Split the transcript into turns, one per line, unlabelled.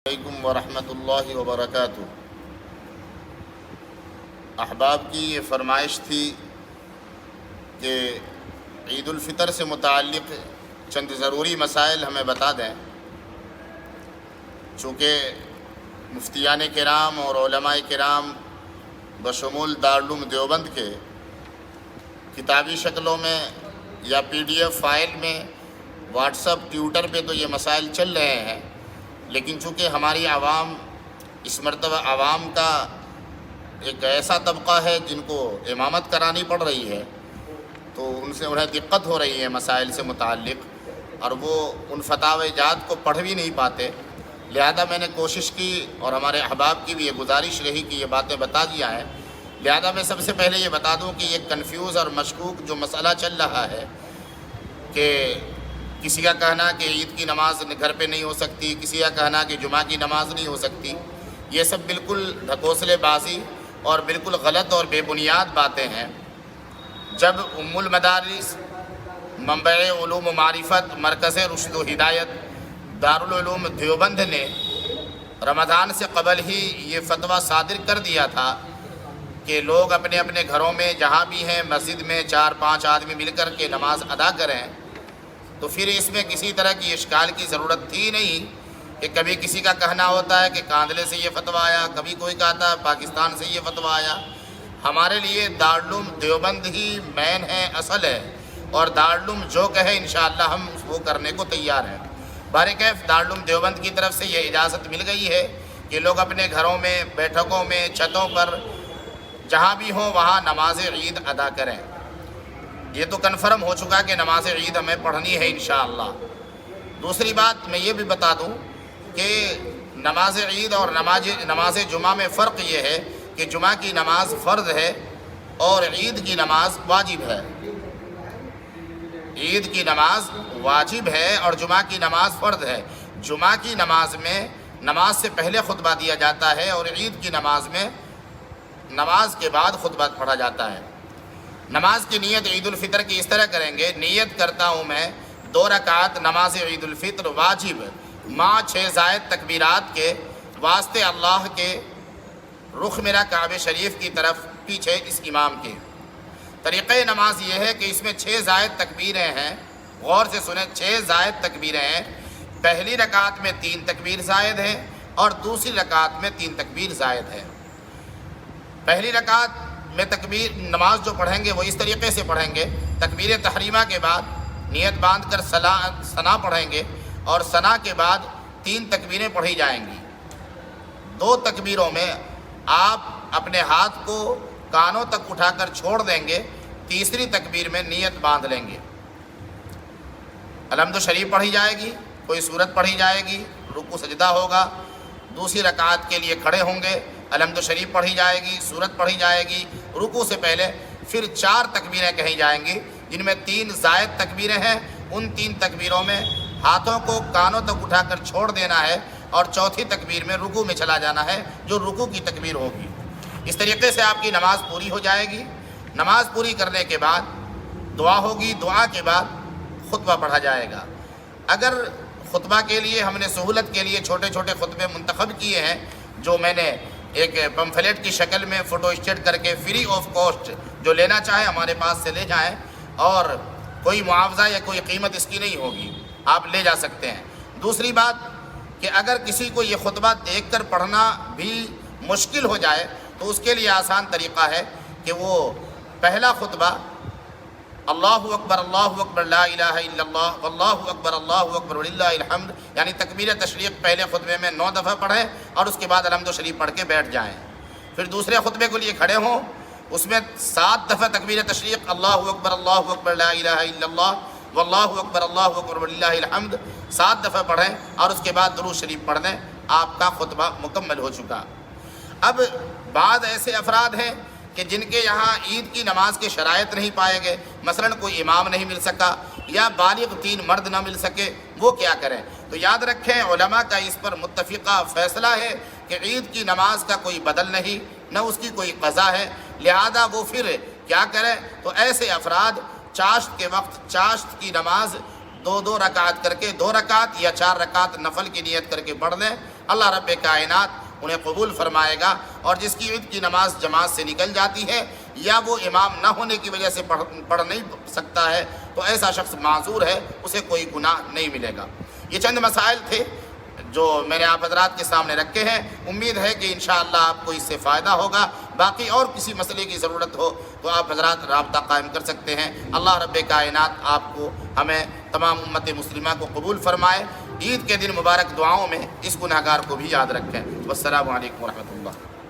علیکم ورحمۃ اللہ وبرکاتہ۔ احباب کی یہ فرمائش تھی کہ عید الفطر سے متعلق چند ضروری مسائل ہمیں بتا دیں، چونکہ مفتیان کرام اور علماء کرام بشمول دارالعلوم دیوبند کے کتابی شکلوں میں یا PDF فائل میں واٹس اپ ٹویٹر پہ تو یہ مسائل چل رہے ہیں، لیکن چونکہ ہماری عوام اس مرتبہ عوام کا ایک ایسا طبقہ ہے جن کو امامت کرانی پڑ رہی ہے، تو انہیں دقت ہو رہی ہے مسائل سے متعلق، اور وہ ان فتاوی جات کو پڑھ بھی نہیں پاتے، لہذا میں نے کوشش کی اور ہمارے احباب کی بھی یہ گزارش رہی کہ یہ باتیں بتا دیا ہے۔ لہذا میں سب سے پہلے یہ بتا دوں کہ یہ کنفیوز اور مشکوک جو مسئلہ چل رہا ہے کہ کسی کا کہنا کہ عید کی نماز گھر پہ نہیں ہو سکتی، کسی کا کہنا کہ جمعہ کی نماز نہیں ہو سکتی، یہ سب بالکل ڈھکوسلے بازی اور بالکل غلط اور بے بنیاد باتیں ہیں۔ جب ام المدارس منبع علوم و معرفت مرکز رشد و ہدایت دارالعلوم دیوبند نے رمضان سے قبل ہی یہ فتویٰ صادر کر دیا تھا کہ لوگ اپنے اپنے گھروں میں جہاں بھی ہیں مسجد میں 4-5 آدمی مل کر کے نماز ادا کریں، تو پھر اس میں کسی طرح کی اشکال کی ضرورت تھی نہیں کہ کبھی کسی کا کہنا ہوتا ہے کہ کاندلے سے یہ فتویٰ آیا، کبھی کوئی کہتا ہے پاکستان سے یہ فتویٰ آیا۔ ہمارے لیے دارالعلوم دیوبند ہی مین ہے، اصل ہے، اور دارالعلوم جو کہے انشاءاللہ ہم وہ کرنے کو تیار ہیں۔ بہرکیف دارالعلوم دیوبند کی طرف سے یہ اجازت مل گئی ہے کہ لوگ اپنے گھروں میں، بیٹھکوں میں، چھتوں پر جہاں بھی ہوں وہاں نماز عید ادا کریں۔ یہ تو کنفرم ہو چکا کہ نماز عید ہمیں پڑھنی ہے انشاءاللہ۔ دوسری بات میں یہ بھی بتا دوں کہ نماز عید اور نماز جمعہ میں فرق یہ ہے کہ جمعہ کی نماز فرض ہے اور عید کی نماز واجب ہے۔ عید کی نماز واجب ہے اور جمعہ کی نماز فرض ہے۔ جمعہ کی نماز میں نماز سے پہلے خطبہ دیا جاتا ہے اور عید کی نماز میں نماز کے بعد خطبہ پڑھا جاتا ہے۔ نماز کی نیت عید الفطر کی اس طرح کریں گے، نیت کرتا ہوں میں 2 رکعت نماز عید الفطر واجب مع 6 زائد تکبیرات کے واسطے اللہ کے رخ میرا کعبہ شریف کی طرف پیچھے اس امام کے۔ طریقہ نماز یہ ہے کہ اس میں 6 زائد تکبیریں ہیں، غور سے سنیں، 6 زائد تکبیریں ہیں۔ پہلی رکعت میں 3 تکبیر زائد ہیں اور دوسری رکعت میں 3 تکبیر زائد ہے۔ پہلی رکعت میں تکبیر نماز جو پڑھیں گے وہ اس طریقے سے پڑھیں گے، تکبیر تحریمہ کے بعد نیت باندھ کر ثنا پڑھیں گے اور ثنا کے بعد 3 تکبیریں پڑھی جائیں گی۔ 2 تکبیروں میں آپ اپنے ہاتھ کو کانوں تک اٹھا کر چھوڑ دیں گے، تیسری تکبیر میں نیت باندھ لیں گے۔ الحمد شریف پڑھی جائے گی، کوئی سورت پڑھی جائے گی، رکوع سجدہ ہوگا، دوسری رکعت کے لیے کھڑے ہوں گے، الحمد شریف پڑھی جائے گی، سورت پڑھی جائے گی رکوع سے پہلے، پھر 4 تکبیریں کہی جائیں گی جن میں 3 زائد تکبیریں ہیں۔ ان 3 تکبیروں میں ہاتھوں کو کانوں تک اٹھا کر چھوڑ دینا ہے اور چوتھی تکبیر میں رکوع میں چلا جانا ہے جو رکوع کی تکبیر ہوگی۔ اس طریقے سے آپ کی نماز پوری ہو جائے گی۔ نماز پوری کرنے کے بعد دعا ہوگی، دعا کے بعد خطبہ پڑھا جائے گا۔ اگر خطبہ کے لیے ہم نے سہولت کے لیے چھوٹے چھوٹے خطبے منتخب کیے ہیں جو میں نے ایک پمفلیٹ کی شکل میں فوٹو اسٹیٹ کر کے فری آف کاسٹ جو لینا چاہے ہمارے پاس سے لے جائیں، اور کوئی معاوضہ یا کوئی قیمت اس کی نہیں ہوگی، آپ لے جا سکتے ہیں۔ دوسری بات کہ اگر کسی کو یہ خطبہ دیکھ کر پڑھنا بھی مشکل ہو جائے تو اس کے لیے آسان طریقہ ہے کہ وہ پہلا خطبہ اللہ اکبر لا الہ الا اللہ واللہ اکبر وللہ الحمد، یعنی تکبیر تشریق پہلے خطبے میں 9 دفعہ پڑھیں اور اس کے بعد الحمد شریف پڑھ کے بیٹھ جائیں۔ پھر دوسرے خطبے کے لیے کھڑے ہوں، اس میں 7 دفعہ تکبیر تشریق اللہ اکبر لا الہ الا اللہ واللہ اکبر وللہ الحمد 7 دفعہ پڑھیں اور اس کے بعد درود شریف پڑھ دیں، آپ کا خطبہ مکمل ہو چکا۔ اب بعض ایسے افراد ہیں کہ جن کے یہاں عید کی نماز کے شرائط نہیں پائے گئے، مثلاً کوئی امام نہیں مل سکا یا بالغ 3 مرد نہ مل سکے، وہ کیا کریں؟ تو یاد رکھیں علماء کا اس پر متفقہ فیصلہ ہے کہ عید کی نماز کا کوئی بدل نہیں، نہ اس کی کوئی قضا ہے، لہذا وہ پھر کیا کریں؟ تو ایسے افراد چاشت کے وقت چاشت کی نماز 2 رکعت کر کے 2 رکعت یا 4 رکعت نفل کی نیت کر کے پڑھ لیں اللہ رب کائنات انہیں قبول فرمائے گا، اور جس کی عید کی نماز جماعت سے نکل جاتی ہے یا وہ امام نہ ہونے کی وجہ سے پڑھ نہیں سکتا ہے تو ایسا شخص معذور ہے، اسے کوئی گناہ نہیں ملے گا۔ یہ چند مسائل تھے جو میں نے آپ حضرات کے سامنے رکھے ہیں، امید ہے کہ انشاءاللہ آپ کو اس سے فائدہ ہوگا۔ باقی اور کسی مسئلے کی ضرورت ہو تو آپ حضرات رابطہ قائم کر سکتے ہیں۔ اللہ رب کائنات آپ کو، ہمیں، تمام امت مسلمہ کو قبول فرمائے۔ عید کے دن مبارک دعاؤں میں اس گنہگار کو بھی یاد رکھیں۔ والسلام علیکم ورحمۃ اللہ۔